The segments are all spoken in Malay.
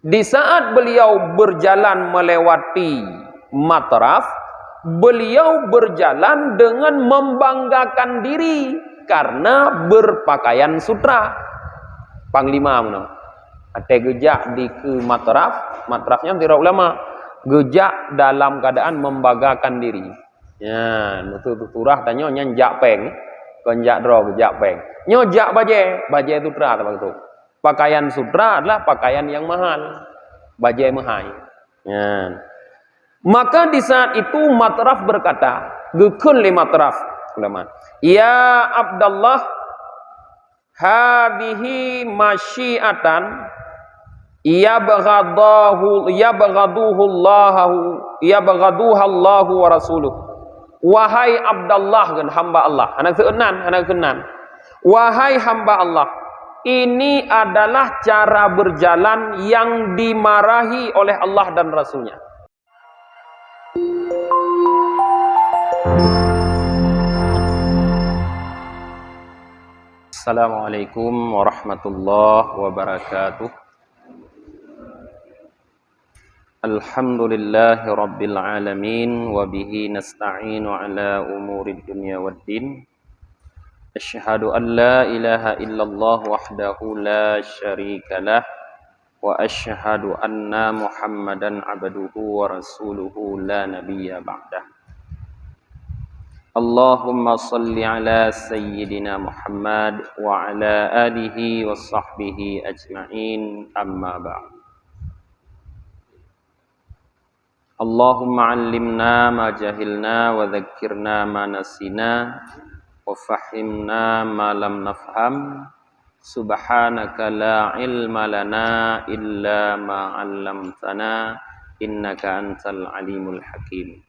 Di saat beliau berjalan melewati Matraf, beliau berjalan dengan membanggakan diri karena berpakaian sutra. Panglima mana? Ada gejak di ke Matraf, Matrafnya tira ulama. Gejak dalam keadaan membanggakan diri. Ya, nutu turah tanya nyanjak peng, konjak dro gejak peng. Nyojak baje sutra apa itu? Pakaian sutra adalah pakaian yang mahal. Bajai mahal. Ya. Maka di saat itu Matraf berkata, gekun li Matraf ulama. Ya Abdullah, hadihi masyiatan yabghadahu Allahu wa rasuluh. Wahai Abdullah kan hamba Allah, anak kenan. Wahai hamba Allah, ini adalah cara berjalan yang dimarahi oleh Allah dan Rasulnya. Assalamualaikum warahmatullahi wabarakatuh. Alhamdulillahi rabbil alamin wa bihi nasta'inu ala umurid dunya waddin. Asyhadu an la ilaha illallah wahdahu la syarika lah wa asyhadu anna Muhammadan abduhu wa rasuluhu la nabiyya ba'dah. Allahumma salli ala sayyidina Muhammad wa ala alihi wa sahbihi ajma'in, amma ba'd. Allahumma allimna ma jahilna wa dhakkirna ma nasina wa fahimna ma lam nafham. Subhanaka la ilma lana illa ma 'allamtana innaka antal alimul hakim.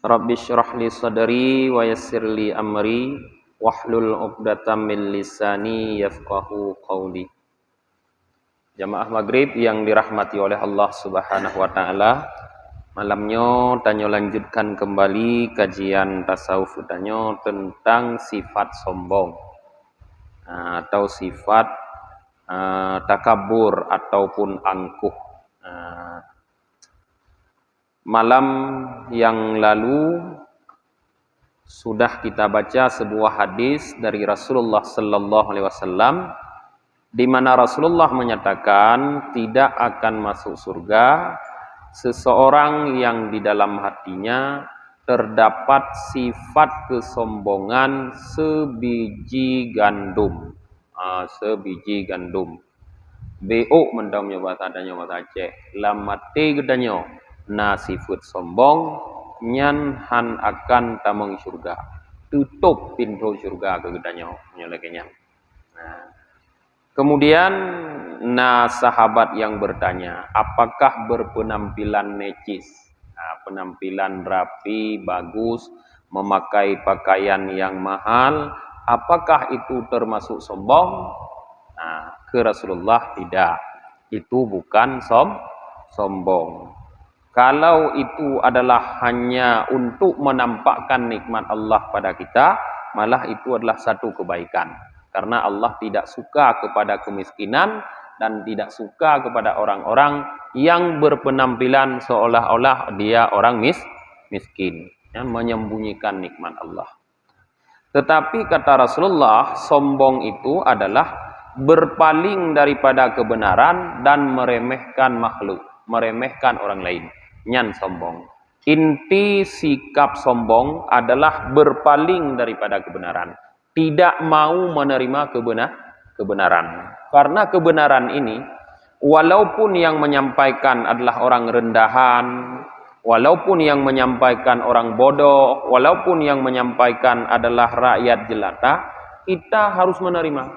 Rabbi syrah li sadri wa yassir li amri wahlul 'uqdatam min lisani yafqahu qawli. Jamaah maghrib yang dirahmati oleh Allah Subhanahu wa taala, malamnya tanyo lanjutkan kembali kajian tasawuf tanyo tentang sifat sombong atau sifat takabur ataupun angkuh. Malam yang lalu sudah kita baca sebuah hadis dari Rasulullah sallallahu alaihi wasallam di mana Rasulullah menyatakan tidak akan masuk surga seseorang yang di dalam hatinya terdapat sifat kesombongan sebiji gandum. Sebiji gandum. BO mendamnya bahasa adanya bahasa Aceh. Lamate gedanyo na sifat sombong nyan han akan tamang surga. Tutup pintu surga ke gedanyo nyelekenya. Kemudian sahabat yang bertanya, apakah berpenampilan necis, penampilan rapi, bagus, memakai pakaian yang mahal, apakah itu termasuk sombong? Ke Rasulullah tidak, itu bukan sombong. Kalau itu adalah hanya untuk menampakkan nikmat Allah pada kita, malah itu adalah satu kebaikan. Karena Allah tidak suka kepada kemiskinan dan tidak suka kepada orang-orang yang berpenampilan seolah-olah dia orang miskin, yang menyembunyikan nikmat Allah. Tetapi kata Rasulullah, sombong itu adalah berpaling daripada kebenaran dan meremehkan makhluk, meremehkan orang lain. Nyan sombong. Inti sikap sombong adalah berpaling daripada kebenaran. Tidak mau menerima kebenaran. Karena kebenaran ini, walaupun yang menyampaikan adalah orang rendahan, walaupun yang menyampaikan orang bodoh, walaupun yang menyampaikan adalah rakyat jelata, kita harus menerima.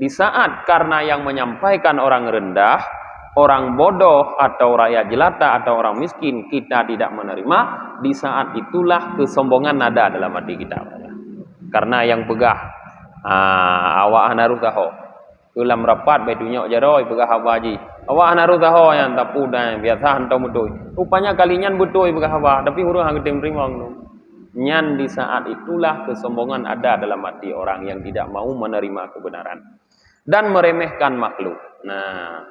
Di saat karena yang menyampaikan orang rendah, orang bodoh atau rakyat jelata atau orang miskin, kita tidak menerima, di saat itulah kesombongan ada dalam hati kita. Karena yang pegah awak hanaru taho ulam rapat betunya jaroi pegah hawa ji awak hanaru taho yang tapu dan biasa hantau mudoi rupanya kalinyan budoi pegah hawa tapi hurung hang gedeng primong nyan. Di saat itulah kesombongan ada dalam hati orang yang tidak mau menerima kebenaran. dan meremehkan makhluk. Nah,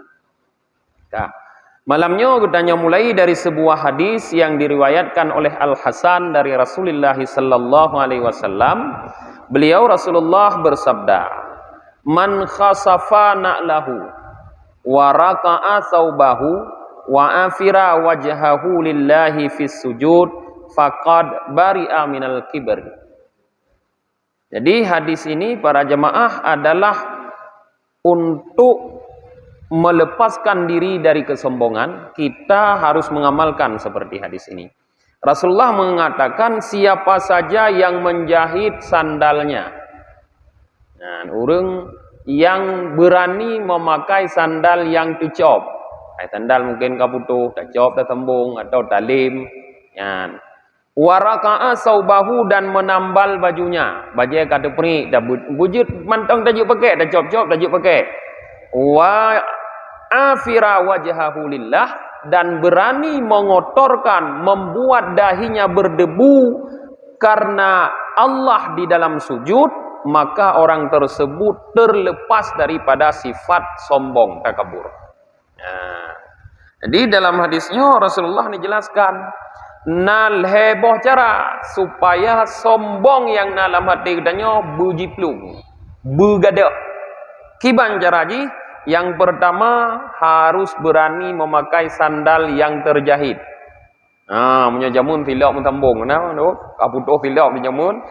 malamnya kita mulai dari sebuah hadis yang diriwayatkan oleh Al Hasan dari Rasulullah sallallahu alaihi wasallam. Beliau Rasulullah bersabda, "Man khasafa na'lahu wa raka'a thawbahu wa afira wajhahu lillahi fis sujud faqad bari'a minal kibr." Jadi hadis ini para jemaah adalah untuk melepaskan diri dari kesombongan. Kita harus mengamalkan seperti hadis ini. Rasulullah mengatakan siapa saja yang menjahit sandalnya. Nah, orang yang berani memakai sandal yang tucop. Sandal mungkin kabutuh, tucop, tembung atau talim. Ya. Waraka'a saubahu dan menambal bajunya. Baju kata peri, dah bujut mantang tajuk pakai, dah cop-cop tajuk pakai. Wa afira wajhahu lillah dan berani mengotorkan, membuat dahinya berdebu karena Allah di dalam sujud, maka orang tersebut terlepas daripada sifat sombong, takabur. Nah, jadi dalam hadisnya Rasulullah menjelaskan nal heboh cara supaya sombong yang dalam hati katanya bujiplung, bugadak. Kiban cara ji? Yang pertama harus berani memakai sandal yang terjahit. Punya jamun tilak mentambung. Nah, kaputuh tilak punya jamun.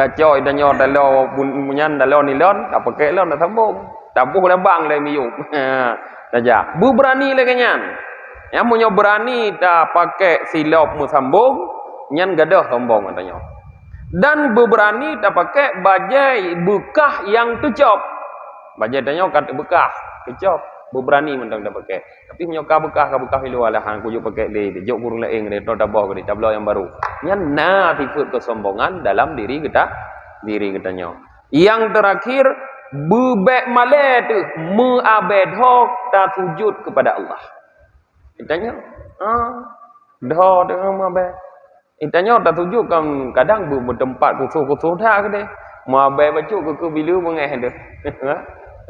Dah coy dah nyor dalau munyan dalau nilon, tak pakai lah nak tambung. Tabuh lebang le miyuk. Dah ja. Bu berani le kenyan. Yang punya berani dah pakai silap musambung, nyan gadah sombong katanya. Dan berani dah pakai bajai bekah yang tucop. Bajai tanya kata bekah, kecop, berani mentang dah pakai. Tapi menyokah bekah hilu lah hang kujuk pakai le, jok kurung leeng le, dah bawah ke tablo yang baru. Nyan na tifut kesombongan dalam diri katanya. Yang terakhir bebek male tu meabed hok tak sujud kepada Allah. Ditanya, dah dengan meabed. Ditanya tak sujud kan kadang bertempat kusuh-kusuh dah ke deh. Meabed bacuk ke bila mengeh dah.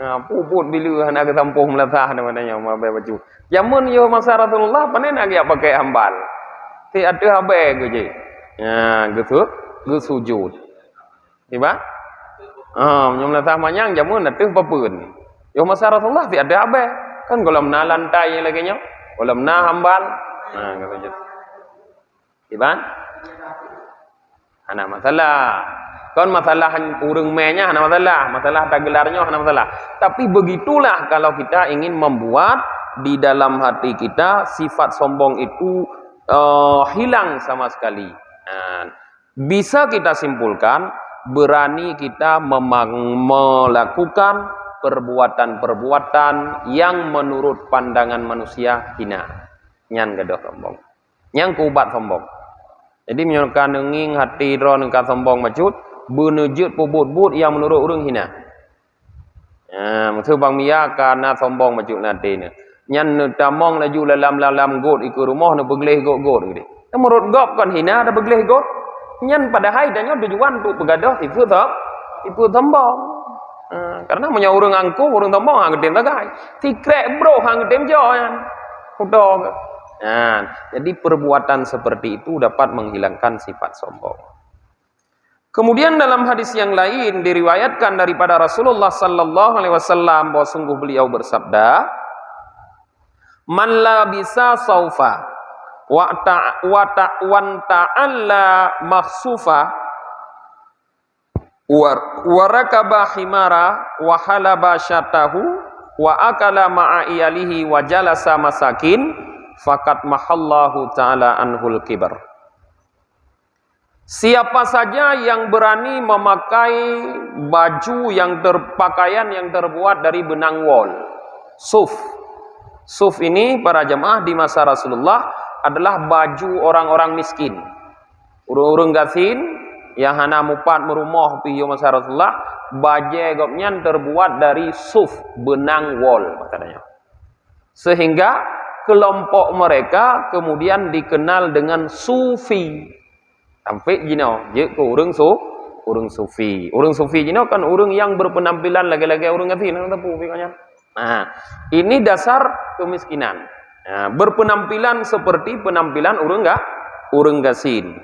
Puput bila nak ke tampung melasah namanya mabai baju. Jamun yo masa Rasulullah panen nak dia pakai hambal. Si ada habai ke je. Gitu, sujud. Tiba? Nyom melasah manyang jamun ada papeun. Yo masa Rasulullah si ada habai. Kan kalau mena lantai lagi nya, kalau mena hambal. Gitu je. Tiba? Anak masalah. Kan masalah urang mainnya hana masalah tak gelarnya hana masalah. Tapi begitulah kalau kita ingin membuat di dalam hati kita sifat sombong itu hilang sama sekali. Bisa kita simpulkan berani kita melakukan perbuatan-perbuatan yang menurut pandangan manusia hina. Nyan gadah sombong. Yang kubat sombong. Jadi menyurkan nging hati ron ka sombong macut benujud pubut-but yang menurut orang hina. Maksud bang Mia karena sombong majuk nanti ni. Nyan tamong laju lalam got ikut rumah nak begleh got gitu. Menurut gop kan hina ada begleh got. Nyan padahal danyo tujuan untuk begadah itu sombong. Karena punya orang angku, orang sombong hang gedem tagai. Tikrek bro hang gedem joan. Udah. Jadi perbuatan seperti itu dapat menghilangkan sifat sombong. Kemudian dalam hadis yang lain diriwayatkan daripada Rasulullah sallallahu alaihi wasallam bahwa sungguh beliau bersabda, "Man labisa saufa wa ta'alla makhsufa wa rakaba himara wa halaba syatahu wa akala ma'a iyalihi wa jalasa masakin faqad mahallahu ta'ala anhul kibar." Siapa saja yang berani memakai baju yang pakaian yang terbuat dari benang wol, suf. Suf ini para jemaah di masa Rasulullah adalah baju orang-orang miskin. Urung-urung gasin yang hana mupat merumah piyo masa Rasulullah, baju gopnya terbuat dari suf, benang wol katanya. Sehingga kelompok mereka kemudian dikenal dengan sufi. Sampai gino, je ko urang urang sufi. Urang sufi ini kan urang yang berpenampilan lagi-lagi urang gasin tapu pikirnya. Nah, ini dasar kemiskinan. Nah, berpenampilan seperti penampilan urang gasin.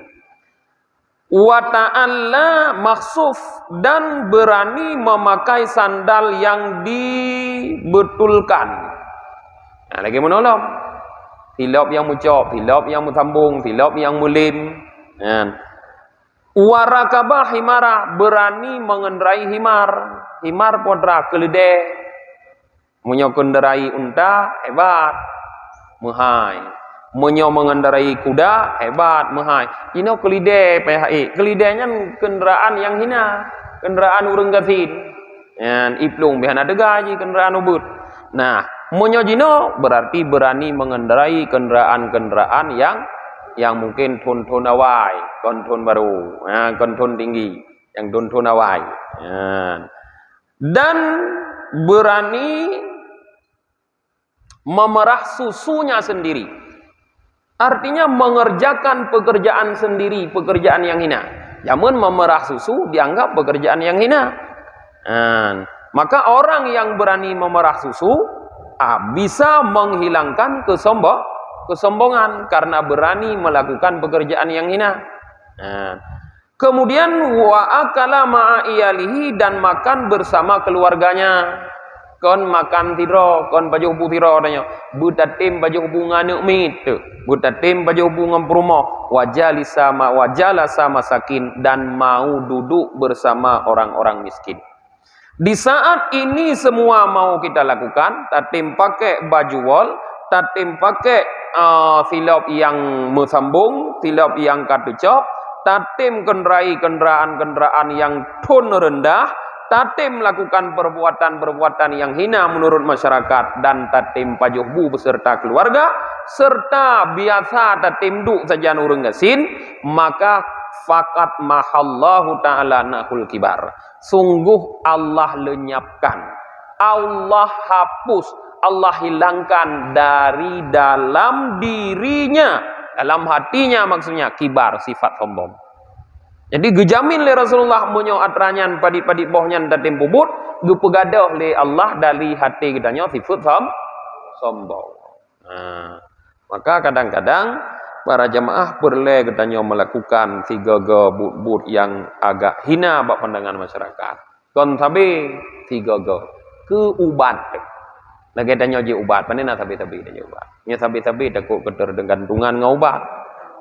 Wa ta'alla makhsuf, dan berani memakai sandal yang dibetulkan. Nah, lagi menolong. Tilap yang mucok, tilap yang mutambung, tilap yang mulim. Wa rakabah himara, berani mengendarai himar. Himar podra keledai. Munyo kendarai unta hebat, mahai. Munyo mengendarai kuda hebat, mahai. Ini keledai PHI. Keledainya kendaraan yang hina, kendaraan urang gasin. Yan iplung behana degaji kendaraan ubud. Nah, munyo jino berarti berani mengendarai kendaraan-kendaraan yang mungkin ton awai, konton baru, konton tinggi, yang ton awai. Dan berani memerah susunya sendiri. Artinya mengerjakan pekerjaan sendiri, pekerjaan yang hina. Namun memerah susu dianggap pekerjaan yang hina. Maka orang yang berani memerah susu bisa menghilangkan kesombongan karena berani melakukan pekerjaan yang hina. Kemudian wa akala ma'a iyalihi, dan makan bersama keluarganya. Kon makan tiro, kon baju hubu tiro adanya. Butatim baju hubungan mit, butatim baju hubungan perumoh. Wajala sama sakin, dan mau duduk bersama orang-orang miskin. Di saat ini semua mau kita lakukan, tatim pakai baju wol, tatim pakai silap yang mesambung, silap yang katucop, tatim kendaraan yang tun rendah, tatim melakukan perbuatan-perbuatan yang hina menurut masyarakat, dan tatim pajuhbu beserta keluarga, serta biasa tatim duk saja urang gasin, maka fakat mahallahu ta'ala nahul kibar. Sungguh Allah lenyapkan, Allah hapus, Allah hilangkan dari dalam dirinya, dalam hatinya maksudnya, kibar, sifat sombong. Jadi gejamin le Rasulullah munyo atranyan padi-padi bohnya datim bubut, gepegadah le Allah dari hati kitanya sifat sombong. Maka kadang-kadang para jamaah perlu kitanya melakukan tiga but yang agak hina bak pandangan masyarakat. Kon sabi tiga keubat. Lagi tanya je ubat, panena sabi-sabi tanya ubat. Nya sabi-sabi takut ketergantungan ngaubat.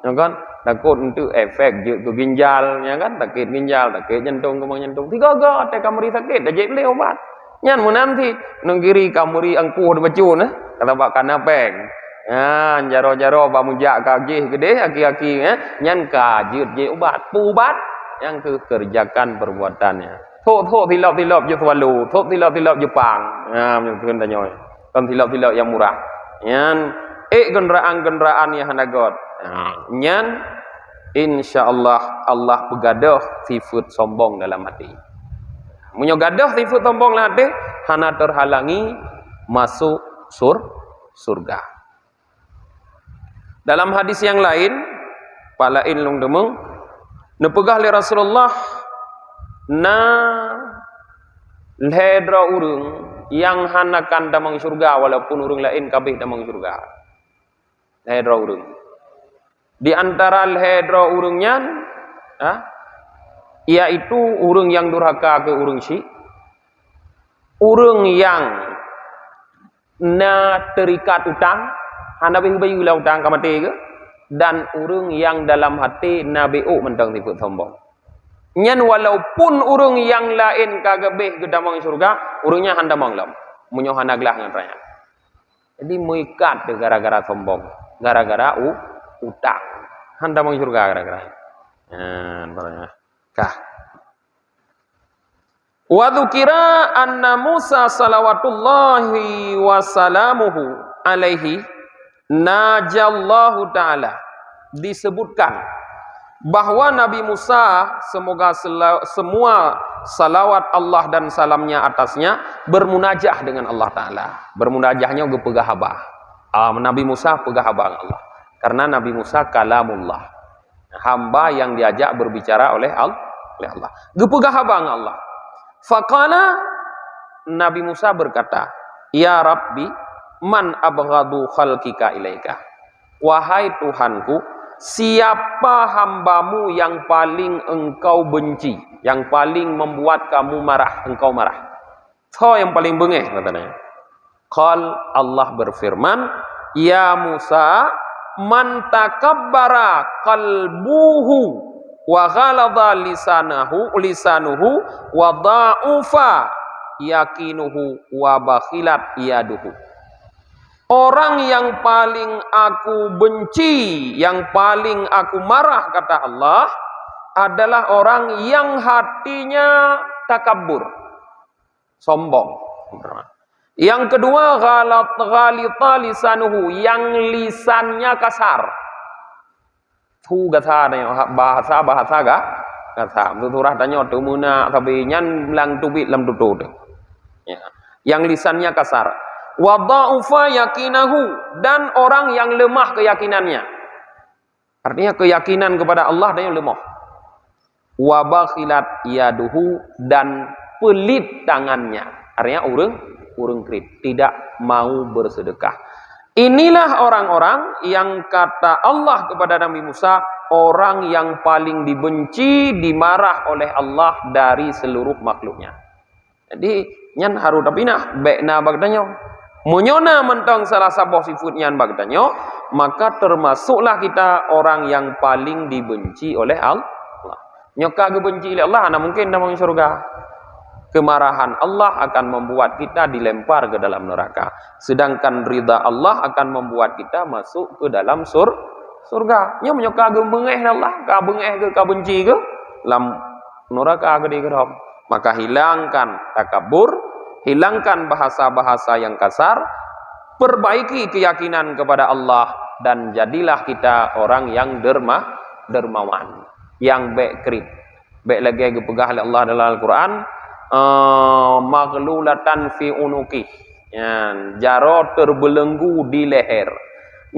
Ya kan? Takut untuk efek ke ginjal, ya kan? Sakit ginjal, sakit jantung, kemang jantung. Tiga te kamuri sakit, dah jadi beli obat. Nyan menanti nenggiri kamuri angkuh bacun, kata bak kanapeng. Ya, jaro-jaro ba mujak kagih gede aki-aki, nyan kajut je obat. Pubat yang kerjakan perbuatannya. Thok tilap-tilap je swalu, thok tilap-tilap je pang. Ya, mungkin tanyoy. Kan tilap-tilap yang murah. Nyan kendaraan-kendaraan yang hanagot. Nyan insyaallah Allah begadah sifat sombong dalam hati. Munyo gadah sifat sombong dalam hati, hana terhalangi masuk surga. Dalam hadis yang lain, palain lung demung, nepegah li Rasulullah na lhedra urung yang hanakan damang surga walaupun urung lain kabeh damang surga. Lhedra urung. Di antara lhedra urungnya, yaitu urung yang durhaka ke urung syik, urung yang na terikat utang, hana bayu la utang kamate ke, dan urung yang dalam hati na beu mentang sifat sombong. Nyan walaupun urung yang lain kagabeh ke damang surga, urungnya handa manglam, munyo hana gelah ngan. Jadi muikat gara-gara sombong, gara-gara utang. Handa mang surga gara-gara. Kah. Wa dzukira anna Musa salawatullahi wa salamuhu alaihi najallahu ta'ala. Disebutkan bahwa Nabi Musa, semoga semua salawat Allah dan salamnya atasnya, bermunajah dengan Allah Ta'ala. Bermunajahnya ge pegah habah. Nabi Musa pegah habah Allah. Karena Nabi Musa kalamullah, hamba yang diajak berbicara oleh oleh Allah. Gepegah abang Allah. Faqala, Nabi Musa berkata, ya Rabbi, man abghadu khalqika ilaika. Wahai Tuhanku, siapa hambamu yang paling engkau benci, yang paling membuat kamu marah, engkau marah? So yang paling bengeh katanya. Qal, Allah berfirman, ya Musa, man takabbara qalbuhu wa ghalada lisanuhu wa da'ufa yakinuhu wa bakhilat yaduhu. Orang yang paling aku benci, yang paling aku marah, kata Allah, adalah orang yang hatinya takabur, sombong. Yang kedua, ghalita lisanuhu, yang lisannya kasar. Tu kata bahasa ga kata tuturah tanya tu muna tapi nyan lang tubit lam tutut. Ya. Yang lisannya kasar. Wa dha'ufa yakinahu, dan orang yang lemah keyakinannya. Artinya keyakinan kepada Allah dan yang lemah. Wa bakhilat yaduhu, dan pelit tangannya. Artinya urang krit, tidak mau bersedekah. Inilah orang-orang yang kata Allah kepada Nabi Musa, orang yang paling dibenci, dimarah oleh Allah dari seluruh makhluknya. Jadi nyan haru tapina bekna bagdanyo. Munyona mentang salah satu sifat nyan bagdanyo, maka termasuklah kita orang yang paling dibenci oleh Allah. Nyoka gebenci oleh Allah, ana mungkin dalam surga. Kemarahan Allah akan membuat kita dilempar ke dalam neraka. Sedangkan ridha Allah akan membuat kita masuk ke dalam surga. Nya menyoka gembengeh Allah, ka bengeh ke ka benci ke lam neraka ke di kedom. Maka hilangkan takabur, hilangkan bahasa-bahasa yang kasar, perbaiki keyakinan kepada Allah, dan jadilah kita orang yang dermawan, yang bekrit. Bek lagi gepegah oleh Allah dalam Al-Qur'an, maghlulatan fi unuki, jaro terbelenggu di leher.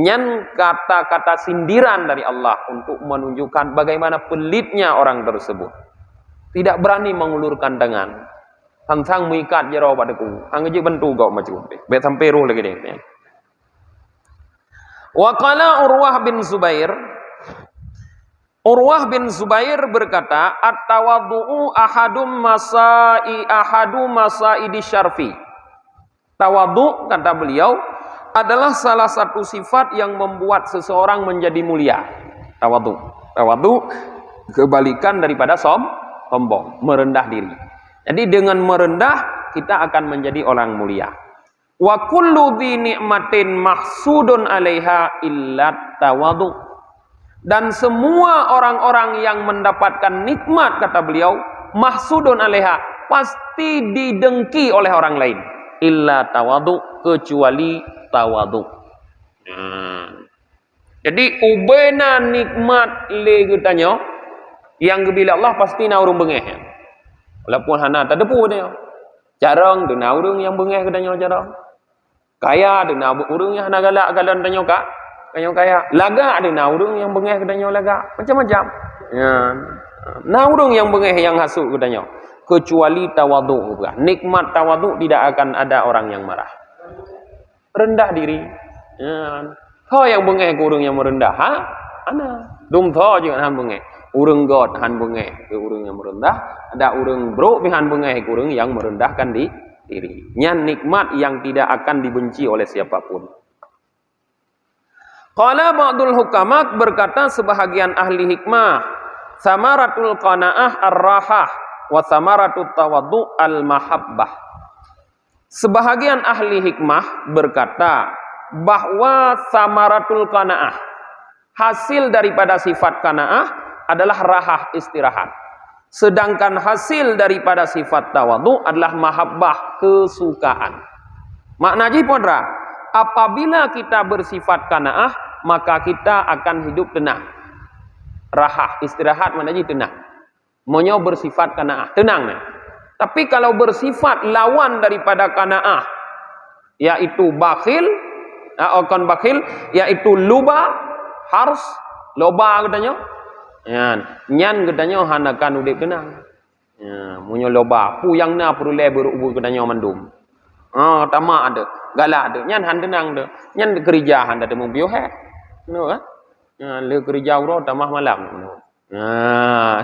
Nyan kata-kata sindiran dari Allah untuk menunjukkan bagaimana pelitnya orang tersebut. Tidak berani mengulurkan tangan. Tantang mengikat jaro padaku. Anggeji bentu kau macam be sampai ruh lagi dia. Wa qala Urwah bin Zubair, Urwah bin Zubair berkata, at-tawaddu'u ahadu masaidi syarfi. Tawaddu, kata beliau, adalah salah satu sifat yang membuat seseorang menjadi mulia. Tawaddu kebalikan daripada sombong, merendah diri. Jadi dengan merendah kita akan menjadi orang mulia. Wa kullu dhi ni'matin mahsudun 'alaiha illa tawaddu. Dan semua orang-orang yang mendapatkan nikmat, kata beliau, mahsudun 'alaiha, pasti didengki oleh orang lain. Illa tawadhu, kecuali tawadhu. Jadi ubena nikmat le getanyo yang gebila Allah pasti na urung bengeh. Walaupun hana tadepu dia. Jarang dena urung yang bengeh getanyo jarang. Kaya dena urung yang hana galak galan tanyo kak. Kayo kaya laga dena urung yang bengeh getanyo laga. Macam-macam. Ya. Na urung yang bengeh yang hasuk getanyo. Kecuali tawadhu. Nikmat tawadhu tidak akan ada orang yang marah. Rendah diri. Ya. Tho yang bengeh ke urung yang merendah, ha? Ana. Dum tho juga han bengeh. Urung god han bengeh ke urung yang merendah, ada urung bro han bengeh ke urung yang merendahkan diri. Nyan nikmat yang tidak akan dibenci oleh siapapun. Qala ba'dul hukama, berkata sebahagian ahli hikmah, samaratul qanaah ar-rahah wa samaratut tawaddu al-mahabbah. Sebahagian ahli hikmah berkata bahwa samaratul qanaah, hasil daripada sifat qanaah adalah rahah, istirahat. Sedangkan hasil daripada sifat tawadhu adalah mahabbah, kesukaan. Maknanya podra, apabila kita bersifat qanaah, maka kita akan hidup tenang. Rahah, istirahat maknanya tenang. Monyo bersifat qanaah, tenang. Tapi kalau bersifat lawan daripada qanaah, yaitu bakhil, akan bakhil, yaitu luba, hars, loba katanya, Nyan gedanyo hanakan udip tenang. Ya, munyo loba puyang na perlu berubu gedanyo mandum. Tamak ada, galak ada. Nyan han tenang de. Nyan de kerja han ada mung piu he. No kan? Le kerja uro tamah malam.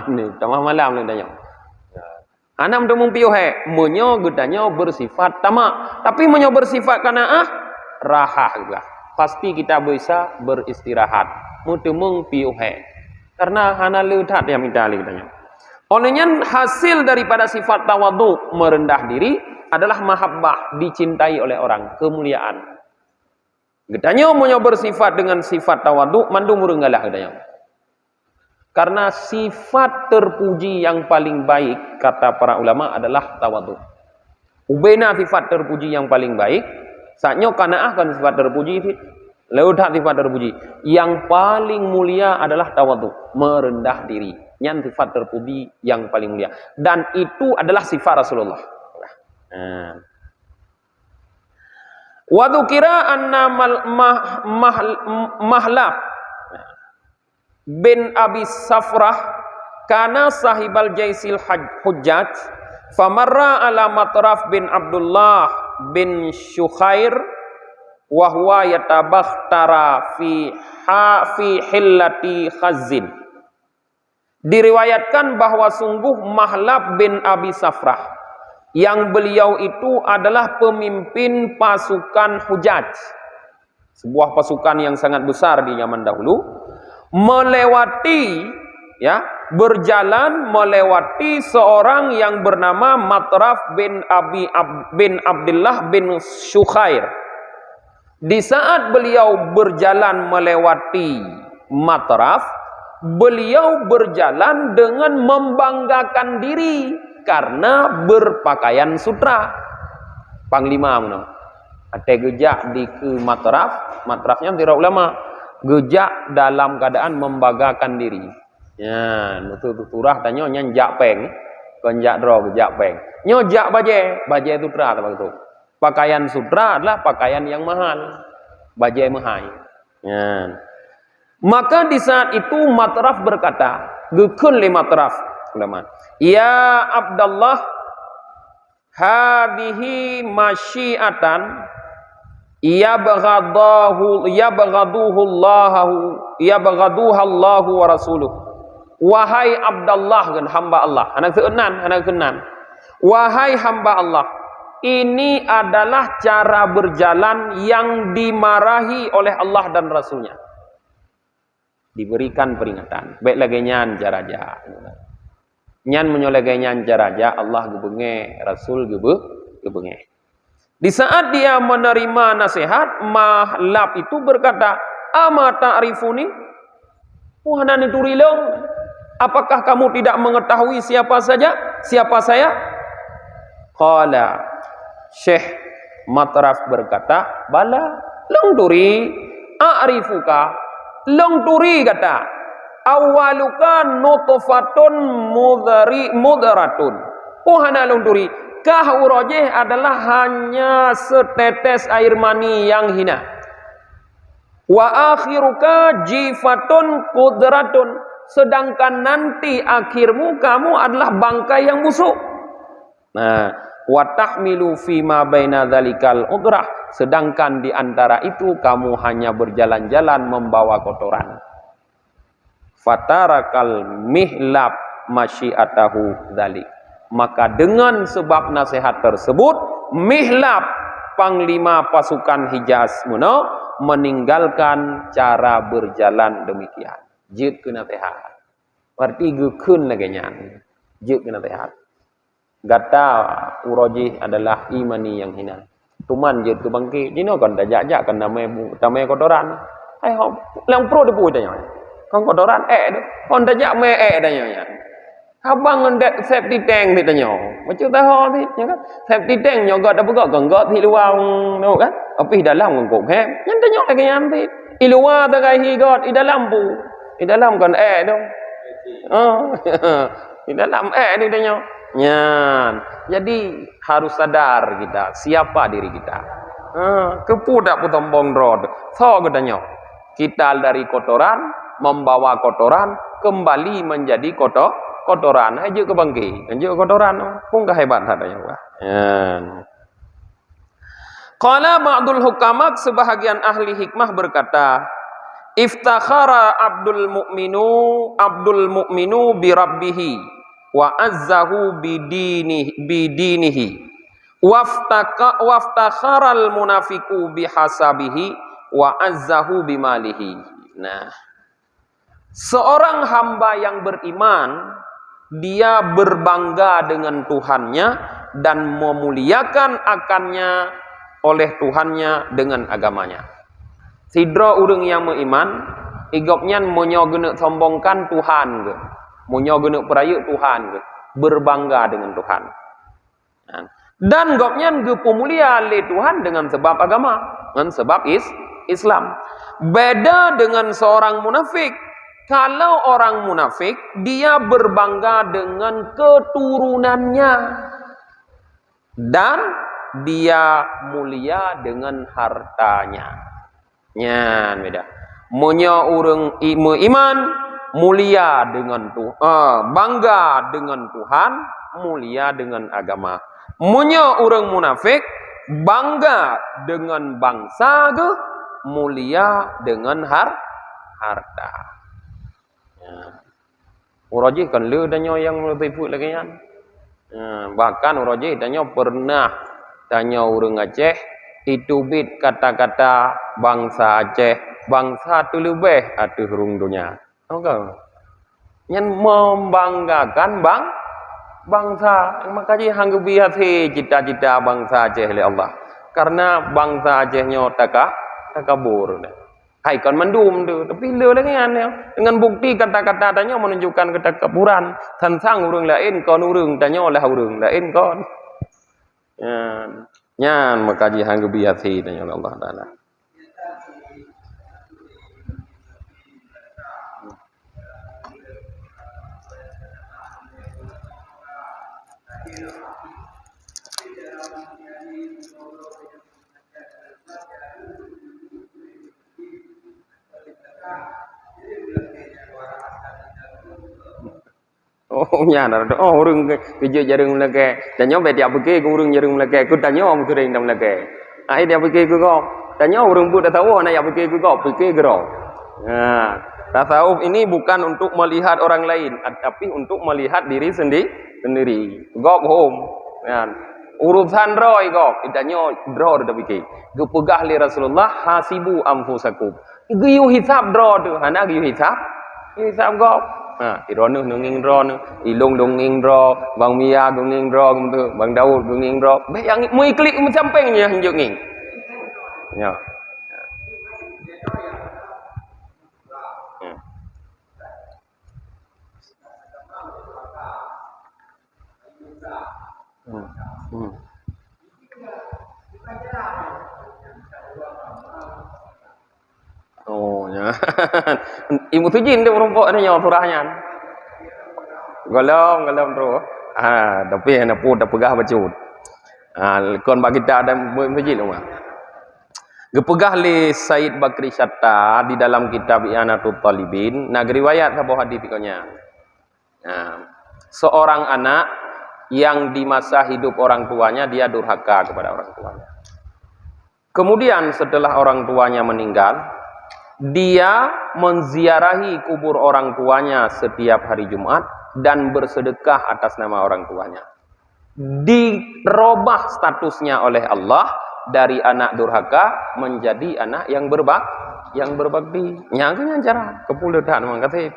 Ni tamah malam le danyo. Anam de mung piu he, munyo gedanyo bersifat tamak. Tapi munyo bersifat kanaah rahah juga. Pasti kita bisa beristirahat. Mutemung piu he. Karena hana leuthat yang minta katanya. Olehnya hasil daripada sifat tawadhu merendah diri adalah mahabbah, dicintai oleh orang, kemuliaan. Katanya mau bersifat dengan sifat tawadhu mandu murenggalah katanya. Karena sifat terpuji yang paling baik kata para ulama adalah tawadhu. Ubena sifat terpuji yang paling baik, saatnya kanaah kan sifat terpuji fit. Leuthat sifat terpuji. Yang paling mulia adalah tawadhu, merendah diri. Yang sifat terpuji yang paling mulia. Dan itu adalah sifat Rasulullah. Wa dzukira anna Mahlab bin Abi Safrah kana sahibal jaisil hujjaj famarra ala Matraf bin Abdullah bin Syukhair wa huwa yatabakhtara fi hillati khazin. Diriwayatkan bahwa sungguh Mahlab bin Abi Safrah yang beliau itu adalah pemimpin pasukan Hujaj, sebuah pasukan yang sangat besar di zaman dahulu, berjalan melewati seorang yang bernama Matraf bin Abdullah bin Syukhair. Di saat beliau berjalan melewati Matraf, beliau berjalan dengan membanggakan diri karena berpakaian sutra. Panglima mana? Ada gejak di ke Matrafnya tira ulama. Gejak dalam keadaan membanggakan diri. Ya, nutur-turah tanya nyanjak peng, konjak dro gejak peng. Nyojak baje sutra apa itu? Pakaian sutra adalah pakaian yang mahal. Bajai mahal. Ya. Maka di saat itu Matraf berkata, gekun li Matraf ulama. Ya Abdullah, hadhihi masyiatan yabghaduha Allahu wa rasuluh. Wahai Abdullah kan hamba Allah, anak kenan. Wahai hamba Allah, ini adalah cara berjalan yang dimarahi oleh Allah dan Rasulnya. Diberikan peringatan. Baik lagi nyan jaraja. Nyan menyolege nyan jaraja, Allah gebenge, Rasul gebenge. Di saat dia menerima nasihat, Mahlab itu berkata, "Ama ta'rifuni?" Wahana turilong. Apakah kamu tidak mengetahui siapa saya? Qala Syekh Matraf berkata, "Bala, long turi, a'rifuka." Long turi kata, "Awaluka nutfatun mudaratun." Hana long turi. Kah urojeh adalah hanya setetes air mani yang hina. Wa akhiruka jifatun kudratun. Sedangkan nanti akhirmu kamu adalah bangkai yang busuk. Nah, wa tahmilu fima baina dzalikal udrah. Sedangkan di antara itu kamu hanya berjalan-jalan membawa kotoran. Fatarakal Mihlab masyiatahu dzalik. Maka dengan sebab nasihat tersebut, Mihlab panglima pasukan Hijaz meninggalkan cara berjalan demikian. Jid kena tehat. Berarti gekun lagi nyan. Jid kena tehat. Gata urojih adalah imani yang hina. Tuman jid tu bangkit. Jino kan dah jak kan damai kotoran. Hai hom, lang pro depu tanya. Kan kotoran tu. Kon dah jak me tanya. Abang ngendek safety tank ni tanya. Macam tahu ni, ya kan? Safety tank nyogot apa gak genggot di luar tu kan? Api dalam ngkok he. Yang tanya lagi nanti. Di luar tagai higot, di dalam bu. Di dalam kan tu. Di dalam ni tanya. Nyan. Jadi harus sadar kita siapa diri kita. Kepudak putombong rod. So katanya. Kita dari kotoran membawa kotoran kembali menjadi kotoran aja ke bangki aja kotoran pun hebat hadanya wah qala ba'dul hukamak sebahagian ahli hikmah berkata iftakhara Abdul Mu'minu bi rabbihi wa azzahu bidinihi waftakharal munafiku bihasabihi wa azzahu bimalihi. Nah, seorang hamba yang beriman dia berbangga dengan Tuhannya dan memuliakan akannya oleh Tuhannya dengan agamanya. Sidra urang yang beriman igopnya monyo geuneuk sombongkan Tuhan ke monyo geuneuk peraya Tuhan ke berbangga dengan Tuhan. Dan gopnya gepemulia oleh Tuhan dengan sebab agama, dengan sebab Islam. Beda dengan seorang munafik. Kalau orang munafik, dia berbangga dengan keturunannya. Dan dia mulia dengan hartanya. Nyan beda. Munyo urang iman mulia dengan Tuhan, bangga dengan Tuhan, mulia dengan agama. Munyo urang munafik bangga dengan bangsa ke mulia dengan harta. Uraji kan le danyo yang lebih put lagi kan. Bahkan uraji danyo pernah danyo urang Aceh itu bit kata-kata bangsa Aceh, bangsa tu lebih atuh rung dunia. Tahu kan? Yang membanggakan bangsa, makanya hanggebi hati cita-cita bangsa Aceh oleh Allah. Karena bangsa Acehnya takabur. Hai kan mendum tu, tapi le lagi dengan bukti kata-kata tanya menunjukkan ketakaburan. Tentang urang lain kon urang tanya oleh urang lain kon. Nyan makanya hanggebi hati tanya Allah Taala. Oh nya oh urang kerja jarang lagi. Tanya betiap pergi ke urang jarang lagi. Ku tanya om kering dam lagi. Ai dia pergi ke kau. Tanya urang pun dah tahu nak pergi ke kau, pergi ke kau. Nah, tasawuf ini bukan untuk melihat orang lain, tapi untuk melihat diri sendiri. Gop home. Kan. Urusan roy gop. Tanya draw dah pergi. Gepegah li Rasulullah hasibu anfusakum. Giyu hisab draw tu. Hana giyu hisab. Hisab gop. Ironu nunging ro ilung donging ro bang Mia donging ro gitu bang Daud donging ro yang mau klik mencampengnya hinjuk nging ya oh ya ibu tujin dia merumpok ni nyawa turahnya golong tu tapi nak pun dah pegah bacut kon bagi kita ada tujin rumah gepegah li Said Bakri Syatta di dalam kitab I'anatul Talibin nagri riwayat sabuh hadis pikonya seorang anak yang di masa hidup orang tuanya dia durhaka kepada orang tuanya kemudian setelah orang tuanya meninggal dia menziarahi kubur orang tuanya setiap hari Jumat dan bersedekah atas nama orang tuanya. Dirubah statusnya oleh Allah dari anak durhaka menjadi anak yang berbakti. Nyangkanya cara kepuletan mangkate.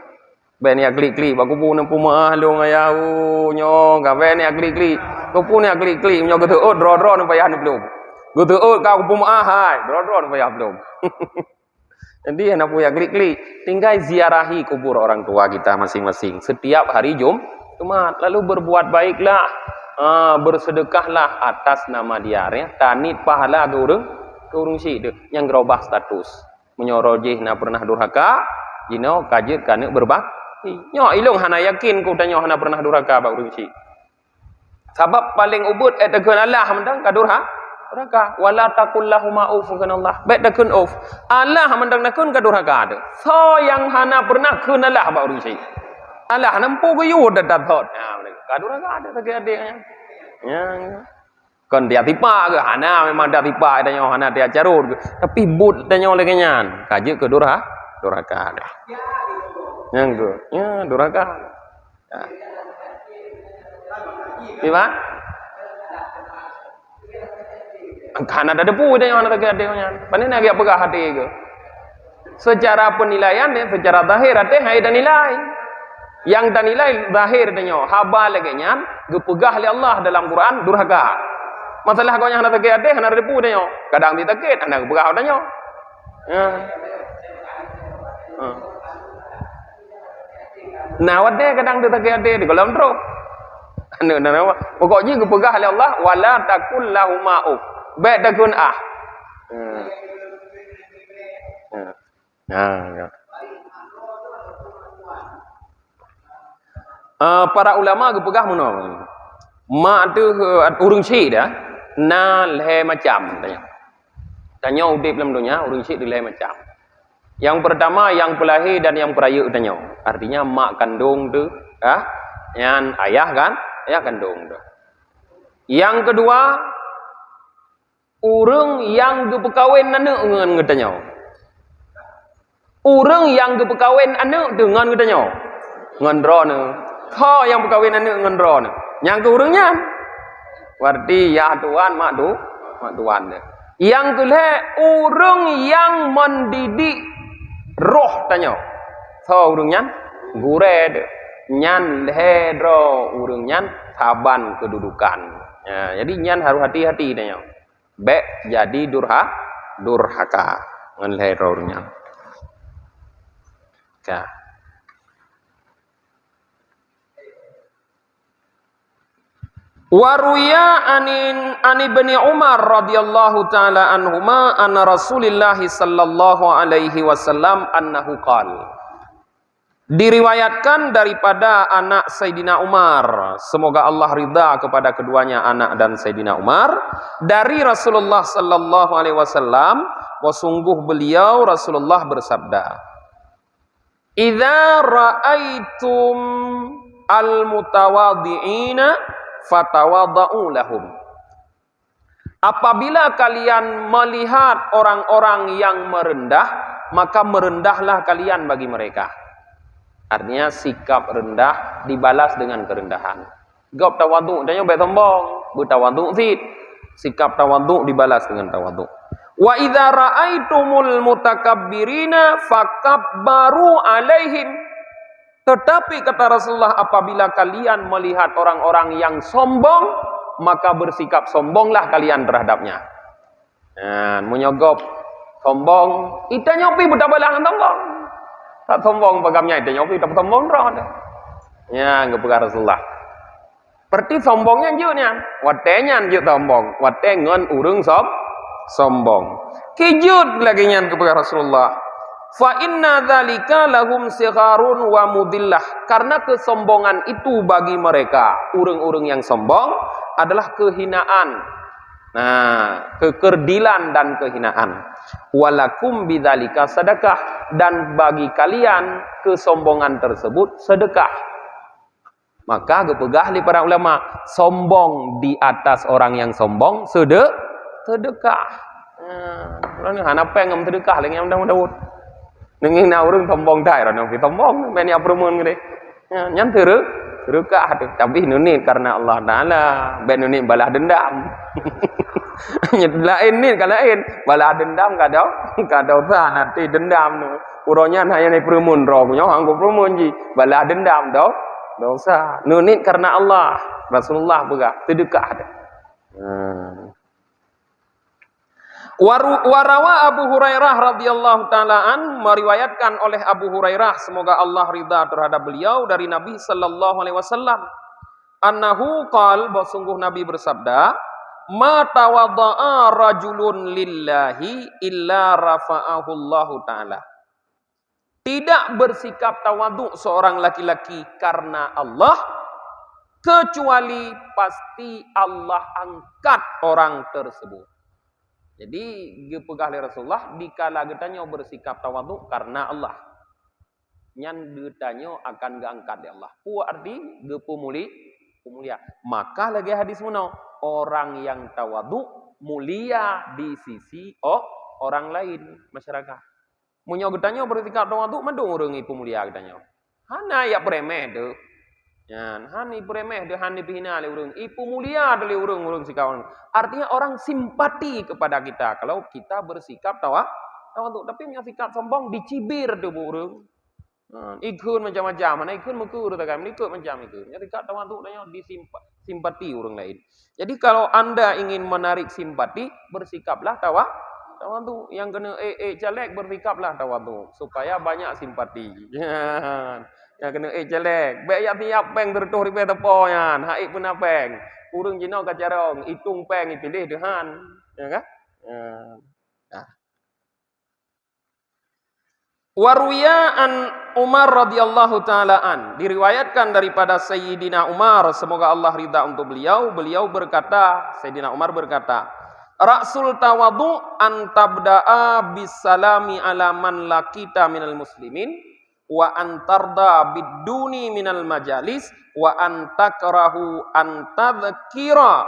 Ben ya klik-klik baku pun pumah lu ngayau nyong ka ben ya klik-klik. Kupun ya klik-klik nyong getu dro-dro payah belum. Getu kau pumah hai dro-dro payah belum. Jadi anak punya klik-klik, tinggal ziarahi kubur orang tua kita masing-masing setiap hari Jumat. Lalu berbuat baiklah, bersedekahlah atas nama dia. Tanit pahala ke urung si yang gerobah status. Menyorojih na pernah durhaka, jino kajit kana berbakti. Nyo ilung hana yakin ku tanya hana pernah durhaka ba urung si. Sebab paling ubud tegeun Allah mendang ka durhaka. Wala taqul lahum ma'uf kan Allah. Baik dah kun auf. Allah mandang nak kun ka durhaka ada. So yang hana pernah kun Allah ba urang syai. Allah nampu ko yu dadat thot. Ha ka durhaka ada tak ada ya. Ya. Kan dia tipa ke hana memang dia tipa ada nyo hana dia carut ke. Tapi but dia nyo lagi nyan. Kaje ke durhaka ada. Yang tu. Ya durhaka. Ya. Tiba? Karena ada debu dia yang ada gadenya. Panen agak pegah hati ke. Secara penilaian dia, secara zahir hati hai dan nilai. Yang dan nilai zahir dia haba lagi nyan, gepegah oleh Allah dalam Quran durhaka. Masalah kau yang ada gede, ada debu dia. Kadang ditakit, anda gepegah dia. Ya. Nah, wade kadang ditakit di kolam terus. Anda pokoknya gepegah oleh Allah wala taqul lahum ma'uf. Baik dah kun ah. Ya. Para ulama gepegah mono. Mak tu urang syik dah. Na le macam tanya. Tanya udip dalam dunia urang syik le macam. Yang pertama yang pelahir dan yang peraya tanya. Artinya mak kandung tu, yang ayah kan? Ayah kandung tu. Yang kedua urang yang gepekawin anak dengan ngetanya. Urang yang gepekawin anak dengan ngetanya. Ngendrone. Kau yang berkawin anak ngendrone. Yang ke urangnya. Berarti ya tuan mak tuan. Yang kedua urang yang mendidik roh tanya. So urangnya gure nyan ledro urang nyan saban kedudukan. Ya, jadi nyan harus hati-hati tanya. Bek jadi durhaka ngan lerornya. Ya. Waruya an ibni Umar radhiyallahu taala anhuma anna Rasulillah sallallahu alaihi wasallam annahu qala. Diriwayatkan daripada anak Sayyidina Umar, semoga Allah ridha kepada keduanya anak dan Sayyidina Umar, dari Rasulullah sallallahu alaihi wasallam, sungguh beliau Rasulullah bersabda, "Idza ra'aitum al-mutawadhi'ina fatawadha'u lahum." Apabila kalian melihat orang-orang yang merendah, maka merendahlah kalian bagi mereka. Artinya sikap rendah dibalas dengan kerendahan. Gop tawaduk dan baik sombong, bertawaduk sit. Sikap tawaduk dibalas dengan tawaduk. Wa idza ra'aitumul mutakabbirina fakabbaru alaihim. Tetapi kata Rasulullah, apabila kalian melihat orang-orang yang sombong, maka bersikap sombonglah kalian terhadapnya. Menyogop sombong, ita nyopi bertabalang sombong. Tak sombong pagamnya itu nyopi tak sombong roh. Ya, ngepegah Rasulullah. Perti sombongnya jutnya, watenya jut sombong, watengan urung sombong. Kijut lagi nyan kepada Rasulullah. Fa inna dzalika lahum sigharun wa mudillah. Karena kesombongan itu bagi mereka, urung-urung yang sombong adalah kehinaan. Nah, kekerdilan dan kehinaan. Walakum bidzalika sedekah, dan bagi kalian kesombongan tersebut sedekah. Maka kepegah li para ulama, sombong di atas orang yang sombong sedekah. Orang ni hana pengam sedekah lagi yang Daud. Nengin na urang sombong dai ro nang sombong ben ya promun gede. Nyan sedekah tu. Tapi nunit karena Allah Taala, ben nunit balas dendam. Lain ni kalau lain balas dendam kadau ta nanti dendam tu. Uronya hanya ni promun ro punya hang ko promun ji. Balas dendam dah. Dosa. Nunit karena Allah. Rasulullah pegah sedekah ada. Warawa Abu Hurairah radhiyallahu taala an, meriwayatkan oleh Abu Hurairah semoga Allah ridha terhadap beliau dari Nabi sallallahu alaihi wasallam, annahu qal, bahwa sungguh Nabi bersabda, ma tawadda'a rajulun lillahi illa rafa'ahu Allah taala. Tidak bersikap tawaduk seorang laki-laki karena Allah, kecuali pasti Allah angkat orang tersebut. Jadi gepegah oleh Rasulullah dikala getanyo bersikap tawadhu karena Allah. Nyan getanyo akan gaangkat di Allah. Pu arti gepumuli mulia. Maka lagi hadis muno, orang yang tawadhu mulia di sisi orang lain masyarakat. Munyo getanyo bersikap tawadhu madung urang ipu mulia getanyo. Hana ya premeh de. Yan, hani premeh de hani pihina le urang. Ipu mulia de le urang sikawan. Artinya orang simpati kepada kita kalau kita bersikap tawadhu. Tapi punya sikap sombong dicibir de urang. Ikut macam-macam, mana ikut muka tak kami ikut macam itu. Jadi kat tawadhu tanya simpati orang lain. Jadi kalau anda ingin menarik simpati, bersikaplah tawadhu. Yang kena celek bersikaplah tawadhu supaya banyak simpati. Yang kena celek, baik ya tiap peng tertuh ribe tepo yan, haik pun apeng. Urang jino kacarong, hitung peng pilih dehan, ya kan? Nah. Warwiyaan Umar radhiyallahu taalaan, diriwayatkan daripada Sayyidina Umar, semoga Allah ridha untuk beliau berkata, Sayyidina Umar berkata, Rasul tawadhu antabda'a bisalami ala man laqita minal muslimin wa antarda biduni minal majalis wa antakrahu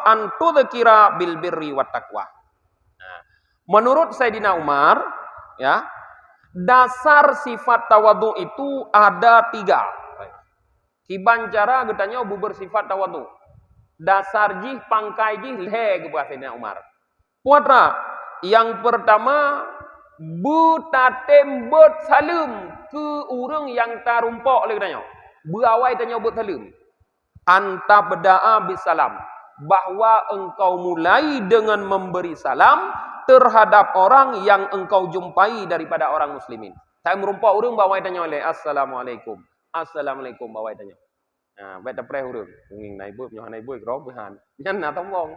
antudhkira bil birri wat taqwa. Nah, menurut Sayyidina Umar, ya, dasar sifat tawadhu itu ada 3. Kiban cara getanya bersifat tawadhu. Dasar jih pangkai jih lehe kepada Umar. Puatra, yang pertama butatem bet salim ke orang yang tarumpok oleh getanya. Berawai tanya bet salim. Anta berda'a bisalam, bahwa engkau mulai dengan memberi salam terhadap orang yang engkau jumpai daripada orang muslimin. Saya merumpok urang bawai tanya oleh assalamualaikum. Assalamualaikum bawai tanya. Nah, baik tapreh urang. Nging naibu nyoh naibu kro behan. Nyan na tombong.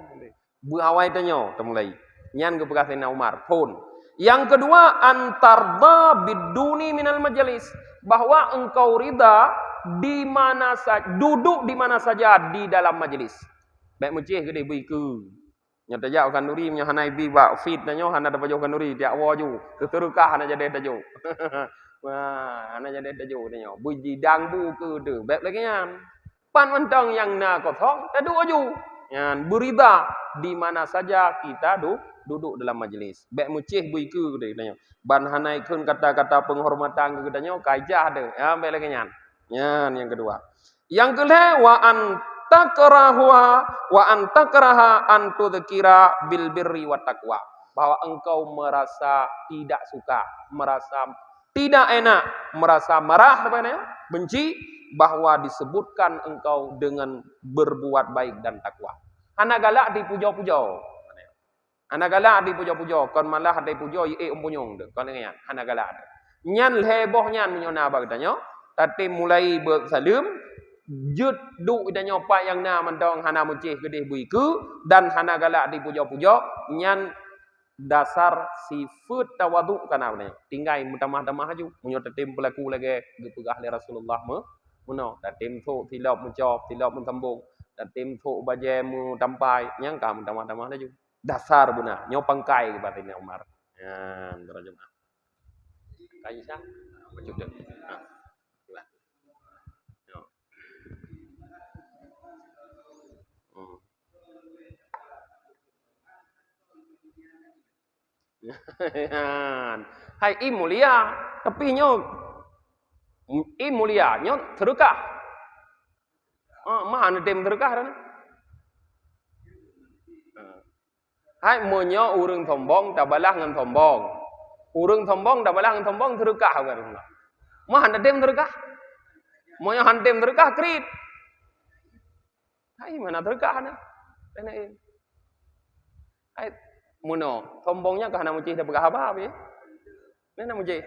Bawai tanya temulai. Nyan ke bekas Umar pun. Yang kedua antarda biduni minal majalis, bahwa engkau ridha di mana saja, duduk di mana saja di dalam majelis. Baik mucih gede buiku. Nyata jauh kan nuri nya hanai bi ba fit nanyo hana da pajo kan nuri dia waju keterukah hana jadi tajo. Wah, hana jadi tajo nanyo. Buji dang bu ke de. Baik lagi nyan. Pan mentang yang na kosong tadu waju. Nyan berida di mana saja kita duduk dalam majelis. Baik mucih buiku gede nanyo. Ban hanai kun kata-kata penghormatan ke nanyo kaijah de. Ya baik lagi nyan. Nyan yang kedua. Yang kedua wa antakraha antudhkira bil birri wat taqwa, bahwa engkau merasa tidak suka, merasa tidak enak, merasa marah benci bahwa disebutkan engkau dengan berbuat baik dan takwa. Anak galak dipuja-puja. Anak galak dipuja-puja, kon malah dipuja umpunyong de. Kon ngan anak galak. Nyan heboh nyan menyona bagdanya, tapi mulai bersalim jut du dan nyopa yang na mendong hana mucih gede buiku dan hana galak dipuja-puja nyan dasar sifat tawadhu kana benar tinggai mutamah-tamah aju munyo tetim pelaku lagi gepegah le Rasulullah muno tetim tho tilap mencop tilap mentambung tetim tho baje mu tampai nyang ka mutamah-tamah aju dasar benar nyopangkai kepada Umar ya terjemah kaji sah macam tu hai mulia tapi nyo mulia nyo terukah mana dem terukah kan hai monyo urang sombong tak balah ngan sombong urang sombong tak balah ngan sombong terukah kan mana dem terukah monyo hantem terukah krit hai mana terukah na hai muno sombongnya ke hana mucih da pegah apa ya nena mucih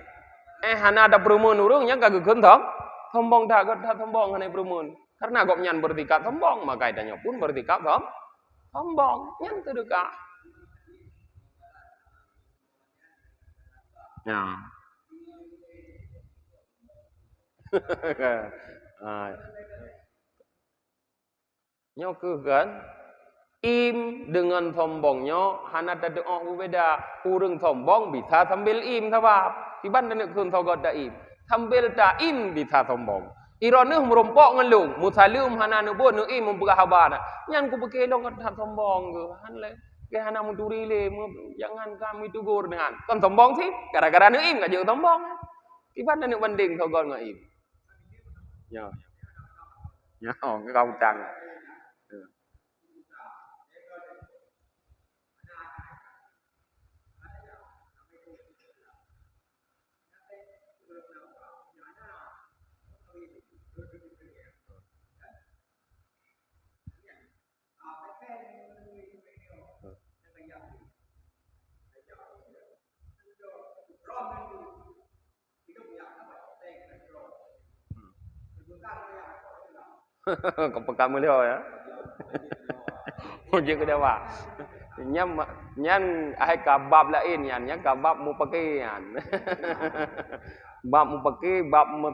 hana ada perumun urungnya kagak gentong sombong dah sombong hana perumun karena gok nyan bertikat sombong maka idanya pun bertikat sombong nyan tedeka ya nyok kan Im dengan sombongnya, hana ada doa berbeda. Kurang sombong bisa sambil im sebab. Tiban dan kun sogot da im. Sambil da im bisa sombong. Irone merompok ngelung, musalim hana nubo nu im membuka habar. Nyan ku bekelong kat sombong ke. Han le ke hana muturi le, jangan kami tugur dengan. Kon sombong sih, gara-gara nu im gak jauh sombong. Tiban dan banding sogot nge im. Ya. Ya, kau tang. Kapag mo ya. Mungkin dia wah. Nyan ai kabab lain yan kabab mu pakai yan. Bab mu pakai bab mu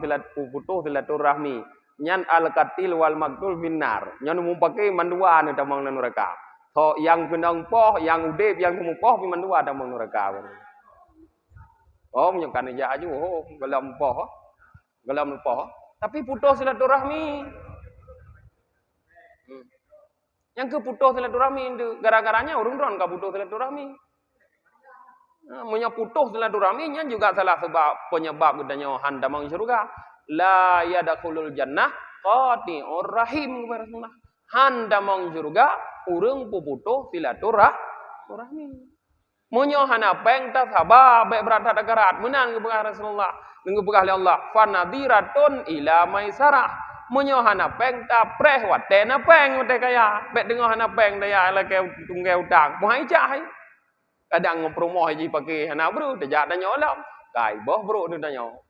putuh silaturahmi. Nyan al-qatil wal maqtul finnar. Nyan mu pakai mandua nu tamang neraka. So yang gendang poh, yang udep, yang temu poh pi mandua tamang neraka. Oh, menyokan aja aju, oh, gelam poh. Gelam poh. Tapi putus silaturahmi. Yang keputus silaturahmi itu gara-garanya orang don ka putus silaturahmi. Menyaputus silaturahmi nya juga salah sebab penyebab gedanya handa mang surga. La yadkhulul jannah qati'ur rahim kepada Rasulullah. Handa mang surga urang puputus silaturahmi. Munyo hana peng ta sabab baik berat dagarat menang kepada Rasulullah. Dengan bekah Allah fa nadiratun ila maisarah. Munyo hana peng ta preh wat tena peng te kaya bet dengo hana peng daya la ke tungge utang mo hai chai kadang promo haji pakai hana bro te ja da nyolam kai boh bro tu da nyo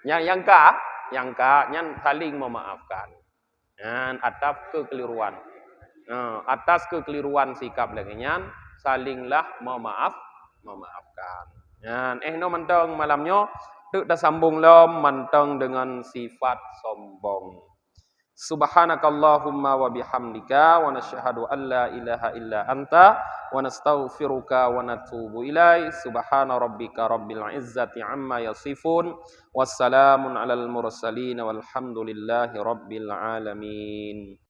yang ka nyan saling memaafkan atas kekeliruan atas kekeliruan sikap lagi nyan salinglah memaafkan no mentong malamnya kita sambung lom manteng dengan sifat sombong. Subhanakallahumma wa bihamdika wa nasyhadu an la ilaha illa anta wa nastaghfiruka wa natubu ilai. Subhana rabbika rabbil izzati amma yasifun. Wassalamun alal mursalin walhamdulillahi rabbil alamin.